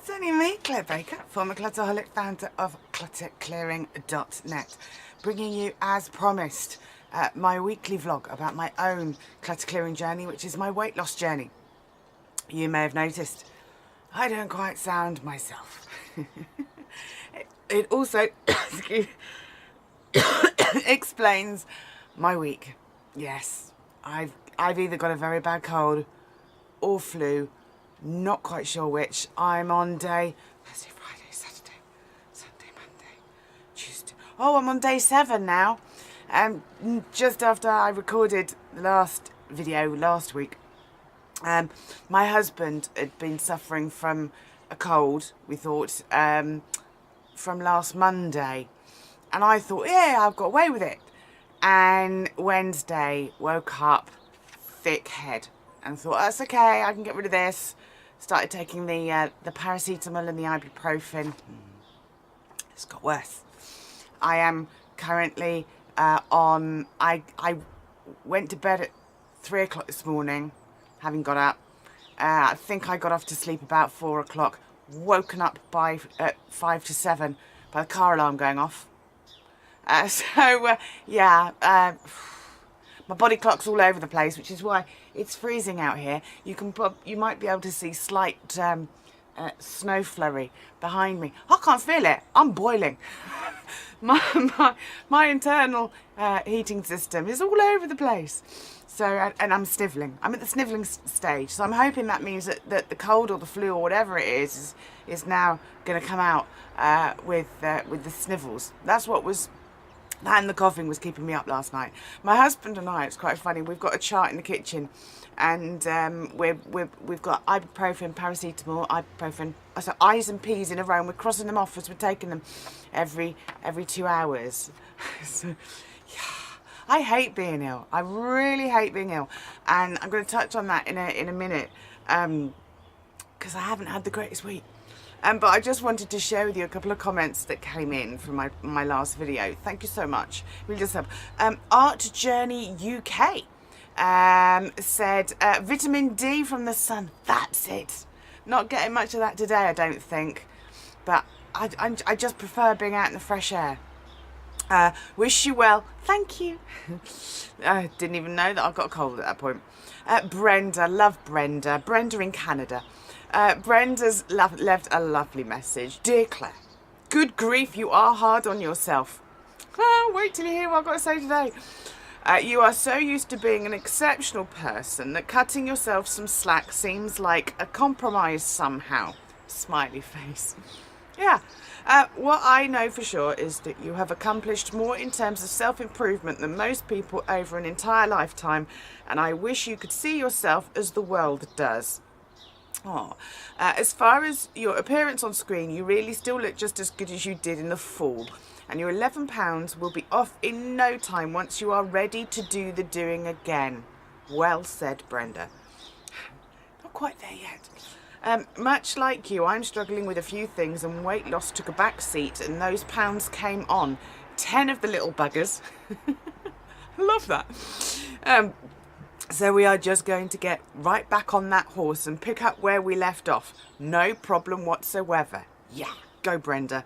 It's only me, Claire Baker, former Clutterholic, founder of clutterclearing.net, bringing you, as promised, my weekly vlog about my own clutter clearing journey, which is my weight loss journey. You may have noticed I don't quite sound myself. It also explains my week. Yes, I've either got a very bad cold or flu, not quite sure which. I'm on day Thursday, Friday, Saturday, Sunday, Monday, Tuesday. Oh, I'm on day 7 now. Just after I recorded the last video last week, my husband had been suffering from a cold, we thought, from last Monday. And I thought, yeah, I've got away with it. And Wednesday, woke up, thick head, and thought, that's okay, I can get rid of this. Started taking the paracetamol and the ibuprofen. It's got worse. I am currently on, I went to bed at 3 o'clock this morning, having got up. I think I got off to sleep about 4 o'clock, woken up by 5 to 7 by the car alarm going off. Yeah, my body clock's all over the place, which is why it's freezing out here. You might be able to see slight snow flurry behind me. I can't feel it. I'm boiling. my internal heating system is all over the place. So, and I'm snivelling. I'm at the snivelling stage. So I'm hoping that means that the cold or the flu or whatever it is now going to come out with the snivels. That's what was. And the coughing was keeping me up last night. My husband and I, it's quite funny, we've got a chart in the kitchen, and we've got ibuprofen, paracetamol, ibuprofen, so I's and P's in a row, and we're crossing them off as we're taking them every 2 hours. So, yeah, I hate being ill. I really hate being ill, and I'm going to touch on that in a minute, because I haven't had the greatest week. But I just wanted to share with you a couple of comments that came in from my last video. Thank you so much. Really just help. Art Journey UK said, vitamin D from the sun. That's it. Not getting much of that today, I don't think. But I just prefer being out in the fresh air. Wish you well. Thank you. I didn't even know that I got a cold at that point. Brenda, love Brenda. Brenda in Canada. Brenda's left a lovely message. Dear Claire, good grief, you are hard on yourself. Wait till you hear what I've got to say today. You are so used to being an exceptional person that cutting yourself some slack seems like a compromise somehow. Smiley face. Yeah. What I know for sure is that you have accomplished more in terms of self-improvement than most people over an entire lifetime, and I wish you could see yourself as the world does. Oh, as far as your appearance on screen, you really still look just as good as you did in the fall, and your £11 will be off in no time once you are ready to do the doing again. Well said, Brenda. Not quite there yet. Much like you, I'm struggling with a few things, and weight loss took a back seat, and those pounds came on. 10 of the little buggers. I love that. So we are just going to get right back on that horse and pick up where we left off. No problem whatsoever. Yeah, go Brenda.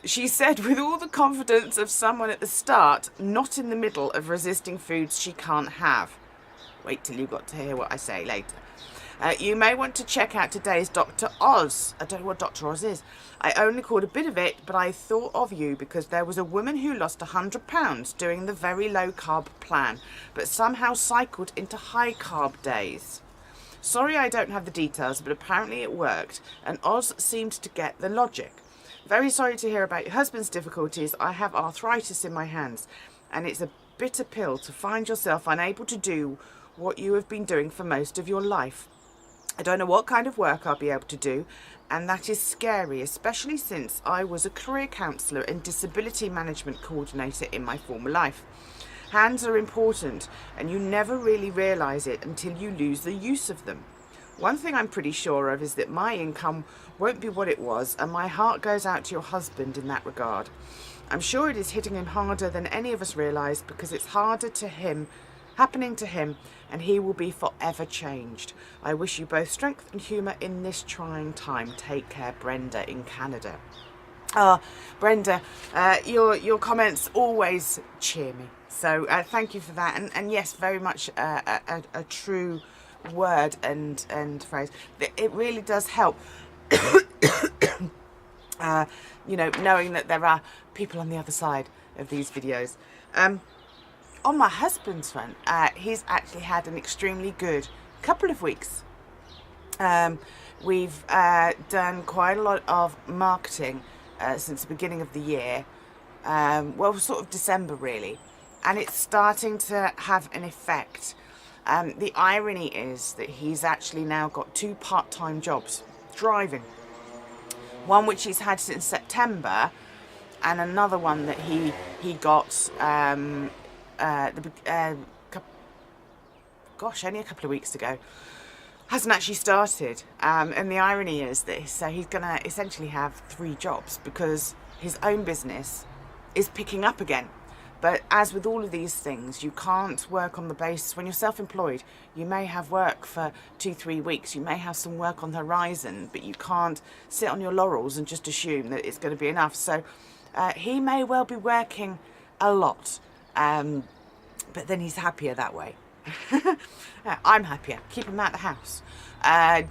She said with all the confidence of someone at the start, not in the middle of resisting foods she can't have. Wait till you got to hear what I say later. You may want to check out today's Dr. Oz. I don't know what Dr. Oz is. I only caught a bit of it, but I thought of you because there was a woman who lost 100 pounds doing the very low carb plan, but somehow cycled into high carb days. Sorry I don't have the details, but apparently it worked, and Oz seemed to get the logic. Very sorry to hear about your husband's difficulties. I have arthritis in my hands, and it's a bitter pill to find yourself unable to do what you have been doing for most of your life. I don't know what kind of work I'll be able to do, and that is scary, especially since I was a career counsellor and disability management coordinator in my former life. Hands are important, and you never really realise it until you lose the use of them. One thing I'm pretty sure of is that my income won't be what it was, and my heart goes out to your husband in that regard. I'm sure it is hitting him harder than any of us realise, because it's harder to him happening to him, and he will be forever changed. I wish you both strength and humour in this trying time. Take care, Brenda in Canada. Brenda, your comments always cheer me. So thank you for that. And yes, very much a true word and phrase. It really does help. You know, knowing that there are people on the other side of these videos. On my husband's front, he's actually had an extremely good couple of weeks. We've done quite a lot of marketing since the beginning of the year, well, sort of December really, and it's starting to have an effect. The irony is that he's actually now got 2 part-time jobs driving. One which he's had since September, and another one that he got only a couple of weeks ago. Hasn't actually started, and the irony is that he's going to essentially have 3 jobs because his own business is picking up again. But as with all of these things, you can't work on the basis, when you're self-employed, you may have work for 2-3 weeks, you may have some work on the horizon, but you can't sit on your laurels and just assume that it's going to be enough. So he may well be working a lot, but then he's happier that way. I'm happier, keep him out of the house,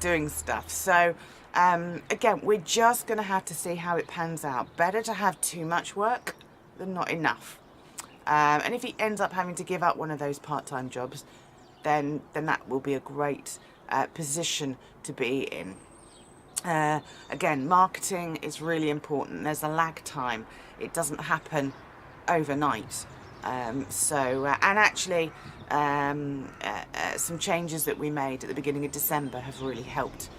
doing stuff. So again, we're just going to have to see how it pans out. Better to have too much work than not enough. And if he ends up having to give up one of those part-time jobs, then that will be a great position to be in. Again, marketing is really important. There's a lag time. It doesn't happen overnight. And actually, some changes that we made at the beginning of December have really helped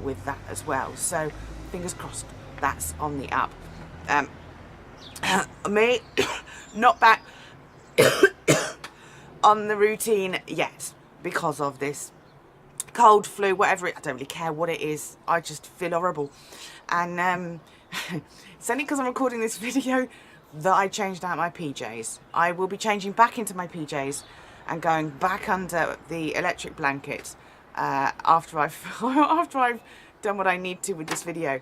with that as well. So fingers crossed, that's on the up. Me, not back on the routine yet because of this cold, flu, whatever I don't really care what it is. I just feel horrible. And it's only because I'm recording this video that I changed out my PJs. I will be changing back into my PJs and going back under the electric blanket after I've done what I need to with this video.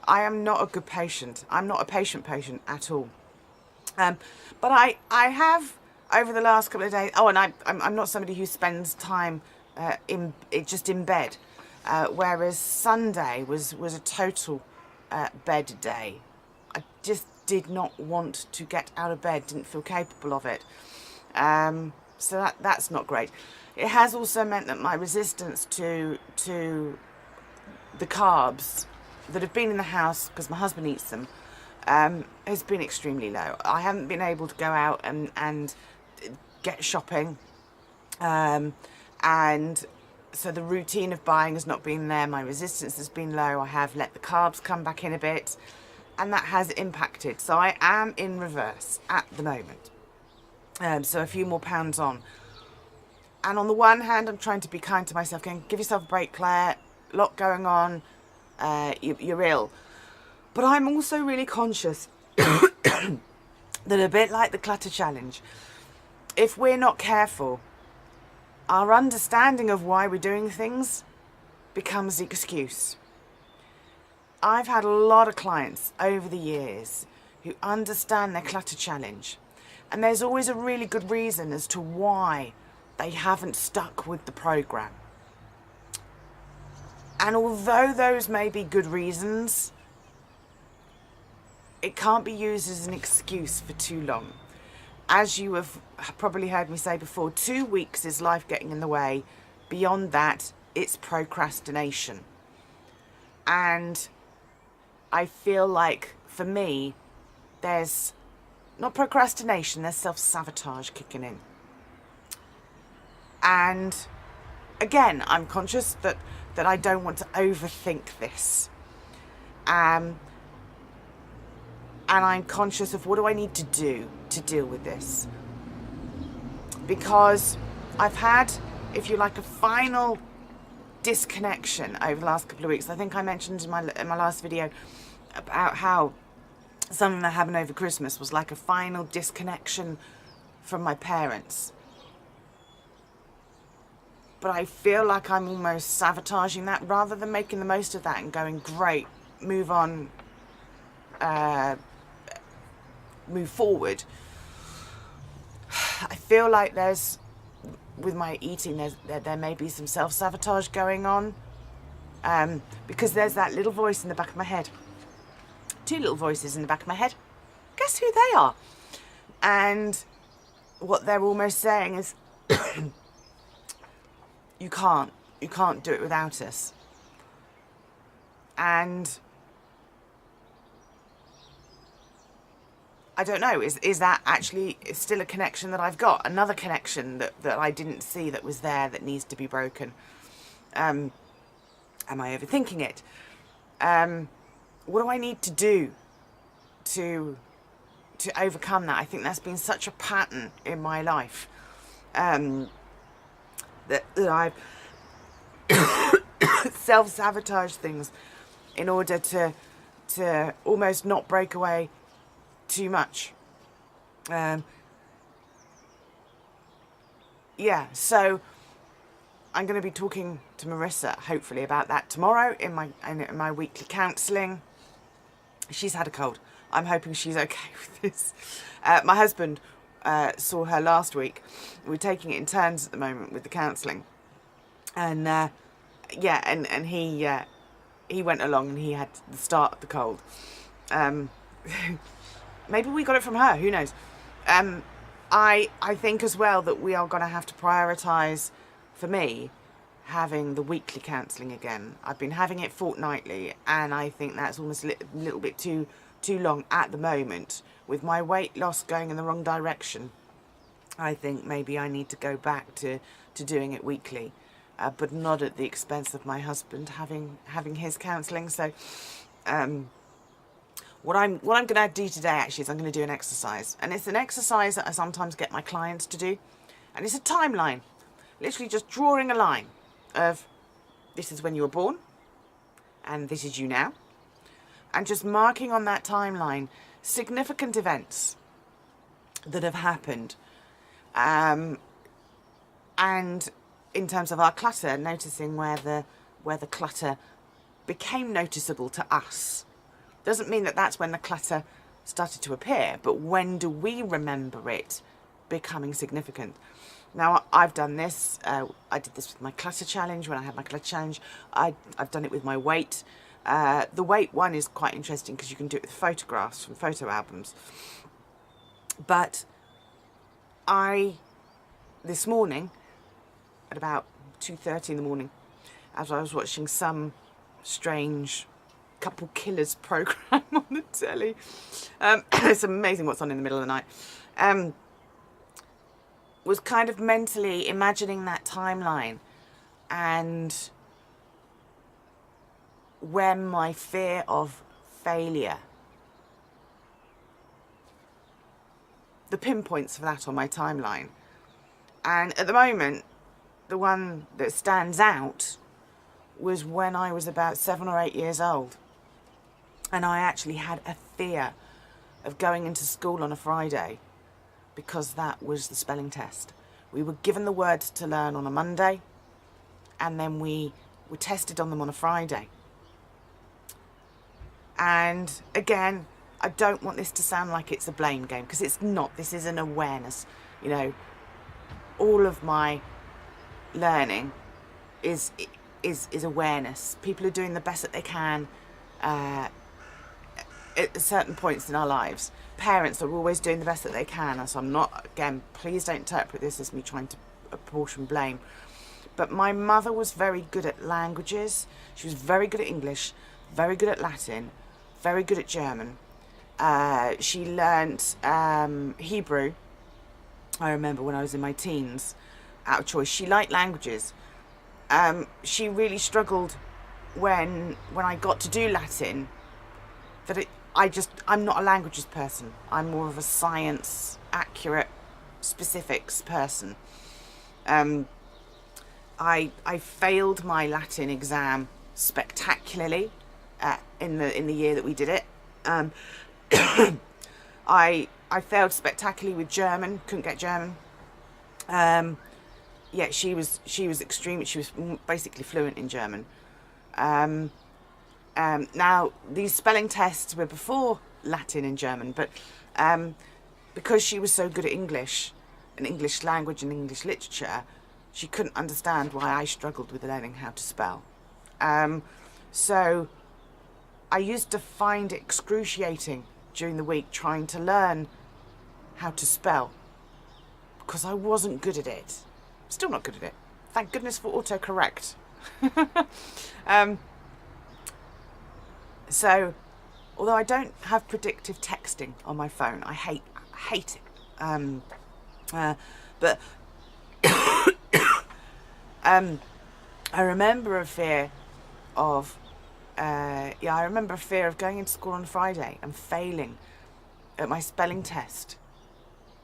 I am not a good patient. I'm not a patient at all. But I have over the last couple of days. Oh, and I'm not somebody who spends time just in bed. Whereas Sunday was a total bed day. I just did not want to get out of bed. Didn't feel capable of it. So that's not great. It has also meant that my resistance to the carbs that have been in the house, because my husband eats them, has been extremely low. I haven't been able to go out and get shopping, and so the routine of buying has not been there. My resistance has been low. I have let the carbs come back in a bit, and that has impacted. So I am in reverse at the moment. So a few more pounds on. And on the one hand, I'm trying to be kind to myself, going, give yourself a break, Claire, a lot going on, you're ill. But I'm also really conscious that a bit like the clutter challenge, if we're not careful, our understanding of why we're doing things becomes the excuse. I've had a lot of clients over the years who understand their clutter challenge, and there's always a really good reason as to why they haven't stuck with the program. And although those may be good reasons, it can't be used as an excuse for too long. As you have probably heard me say before, 2 weeks is life getting in the way. Beyond that, it's procrastination. And I feel like, for me, there's not procrastination, there's self-sabotage kicking in. And again, I'm conscious that I don't want to overthink this. And I'm conscious of what do I need to do to deal with this. Because I've had, if you like, a final disconnection over the last couple of weeks. I think I mentioned in my last video about how something that happened over Christmas was like a final disconnection from my parents. but I feel like I'm almost sabotaging that rather than making the most of that and going, great, move on, move forward. I feel like with my eating, there may be some self-sabotage going on, because there's that little voice in the back of my head. Two little voices in the back of my head. Guess who they are? And what they're almost saying is, you can't do it without us. And I don't know, is that actually still a connection that I've got? Another connection that I didn't see that was there that needs to be broken? Am I overthinking it? What do I need to do to overcome that? I think that's been such a pattern in my life, that I've self-sabotaged things in order to almost not break away too much. Yeah, so I'm going to be talking to Marissa hopefully about that tomorrow in my weekly counselling. She's had a cold. I'm hoping she's okay with this. My husband saw her last week. We're taking it in turns at the moment with the counselling, and yeah, and he went along and he had the start of the cold. Maybe we got it from her. Who knows? I think as well that we are going to have to prioritise, for me, having the weekly counselling again. I've been having it fortnightly, and I think that's almost a little bit too long at the moment. With my weight loss going in the wrong direction, I think maybe I need to go back to doing it weekly, but not at the expense of my husband having his counselling. So what I'm going to do today actually is I'm going to do an exercise, and it's an exercise that I sometimes get my clients to do, and it's a timeline, literally just drawing a line of this is when you were born and this is you now, and just marking on that timeline significant events that have happened, and in terms of our clutter, noticing where the clutter became noticeable to us. Doesn't mean that that's when the clutter started to appear, but when do we remember it becoming significant? Now, I've done this. I did this with my clutter challenge. When I had my clutter challenge, I've done it with my weight. The weight one is quite interesting because you can do it with photographs from photo albums. But this morning, at about 2:30 in the morning, as I was watching some strange couple killers program on the telly, it's amazing what's on in the middle of the night, was kind of mentally imagining that timeline and when my fear of failure, the pinpoints for that on my timeline. And at the moment, the one that stands out was when I was about 7 or 8 years old. And I actually had a fear of going into school on a Friday because that was the spelling test. We were given the words to learn on a Monday, and then we were tested on them on a Friday. And again, I don't want this to sound like it's a blame game, because it's not. This is an awareness. You know, all of my learning is awareness. People are doing the best that they can at certain points in our lives. Parents are always doing the best that they can. So I'm not, again, please don't interpret this as me trying to apportion blame. But my mother was very good at languages. She was very good at English, very good at Latin, very good at German. She learnt Hebrew, I remember, when I was in my teens, out of choice. She liked languages. She really struggled when I got to do Latin, I'm not a languages person. I'm more of a science, accurate, specifics person. I failed my Latin exam spectacularly in the year that we did it. I failed spectacularly with German. Couldn't get German. yeah, she was extreme. She was basically fluent in German. Now, these spelling tests were before Latin and German, but because she was so good at English and English language and English literature, she couldn't understand why I struggled with learning how to spell. So I used to find it excruciating during the week trying to learn how to spell because I wasn't good at it. Still not good at it. Thank goodness for autocorrect. So, although I don't have predictive texting on my phone, I hate it. But I remember a fear of going into school on Friday and failing at my spelling test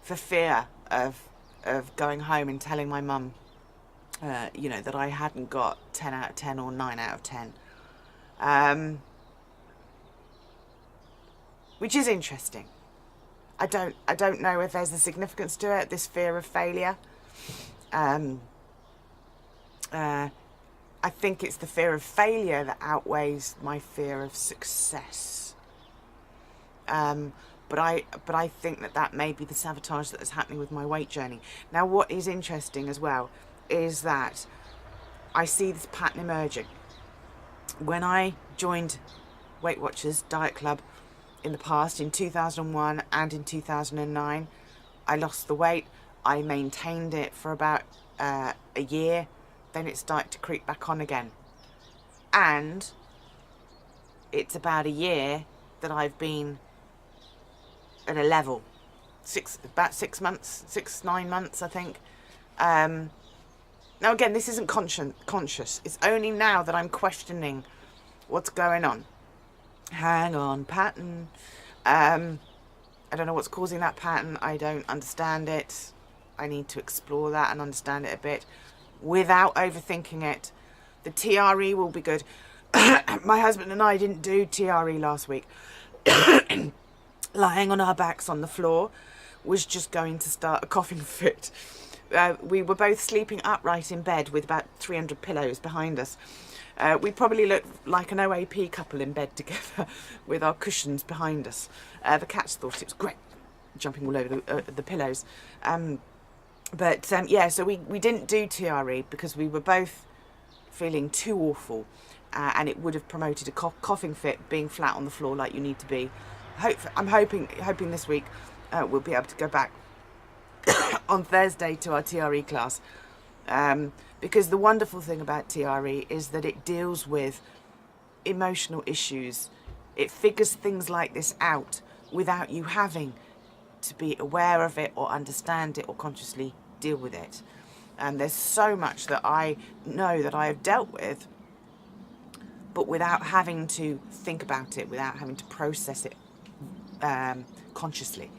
for fear of going home and telling my mum, that I hadn't got 10 out of 10 or 9 out of 10. Which is interesting. I don't know if there's a significance to it, this fear of failure. I think it's the fear of failure that outweighs my fear of success. But I think that may be the sabotage that is happening with my weight journey. Now, what is interesting as well is that I see this pattern emerging. When I joined Weight Watchers Diet Club in the past, in 2001 and in 2009, I lost the weight. I maintained it for about a year. Then it started to creep back on again. And it's about a year that I've been at a level. About 9 months, I think. Now again, this isn't conscious. It's only now that I'm questioning what's going on. Hang on, pattern. I don't know what's causing that pattern. I don't understand it. I need to explore that and understand it a bit without overthinking it. The TRE will be good. My husband and I didn't do TRE last week. Lying on our backs on the floor was just going to start a coughing fit. We were both sleeping upright in bed with about 300 pillows behind us. We probably looked like an OAP couple in bed together with our cushions behind us. The cats thought it was great, jumping all over the pillows. So we didn't do TRE because we were both feeling too awful, and it would have promoted a coughing fit, being flat on the floor like you need to be. I'm hoping this week we'll be able to go back on Thursday to our TRE class. Because the wonderful thing about TRE is that it deals with emotional issues. It figures things like this out without you having to be aware of it or understand it or consciously deal with it. And there's so much that I know that I have dealt with, but without having to think about it, without having to process it consciously,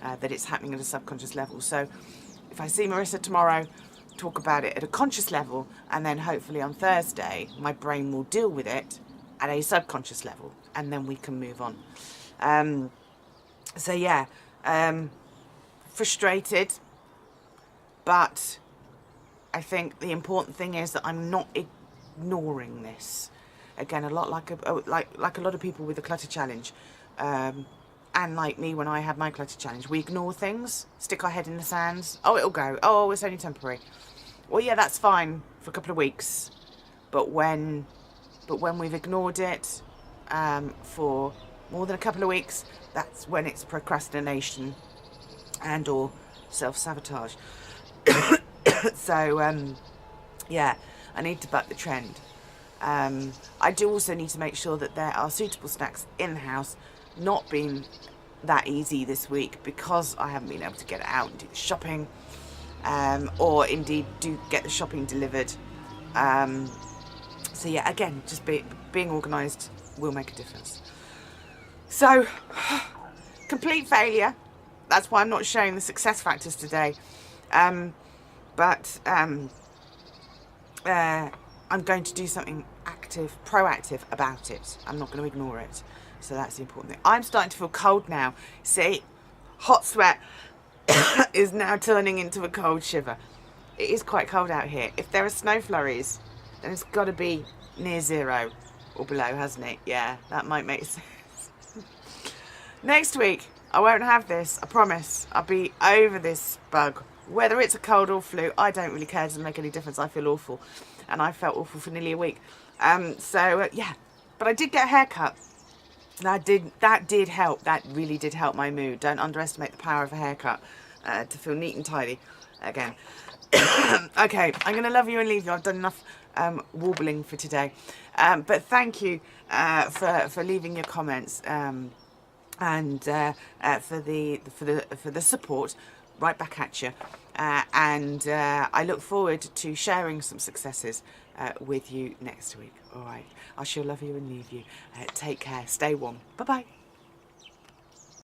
that it's happening at a subconscious level. So if I see Marissa tomorrow, talk about it at a conscious level, and then hopefully on Thursday my brain will deal with it at a subconscious level, and then we can move on. Frustrated, but I think the important thing is that I'm not ignoring this. Again, a lot like a lot of people with the clutter challenge, and like me when I had my clutter challenge, we ignore things, stick our head in the sand. Oh, it'll go. Oh, it's only temporary. Well, yeah, that's fine for a couple of weeks, but when we've ignored it for more than a couple of weeks, that's when it's procrastination and or self-sabotage. So I need to buck the trend. I do also need to make sure that there are suitable snacks in the house. Not been that easy this week because I haven't been able to get out and do the shopping, or indeed do get the shopping delivered. Again, just being organised will make a difference. So, complete failure. That's why I'm not showing the success factors today. I'm going to do something proactive about it. I'm not going to ignore it. So that's the important thing. I'm starting to feel cold now. See, hot sweat is now turning into a cold shiver. it is quite cold out here. If there are snow flurries, then it's got to be near 0 or below, hasn't it? Yeah, that might make sense. Next week, I won't have this, I promise. I'll be over this bug. Whether it's a cold or flu, I don't really care. It doesn't make any difference. I feel awful. And I felt awful for nearly a week. Yeah. But I did get a haircut. That did help. That really did help my mood. Don't underestimate the power of a haircut to feel neat and tidy again. Okay, I'm going to love you and leave you. I've done enough warbling for today. But thank you for leaving your comments and for the support. Right back at you. I look forward to sharing some successes with you next week. All right. I shall love you and leave you. Take care. Stay warm. Bye-bye.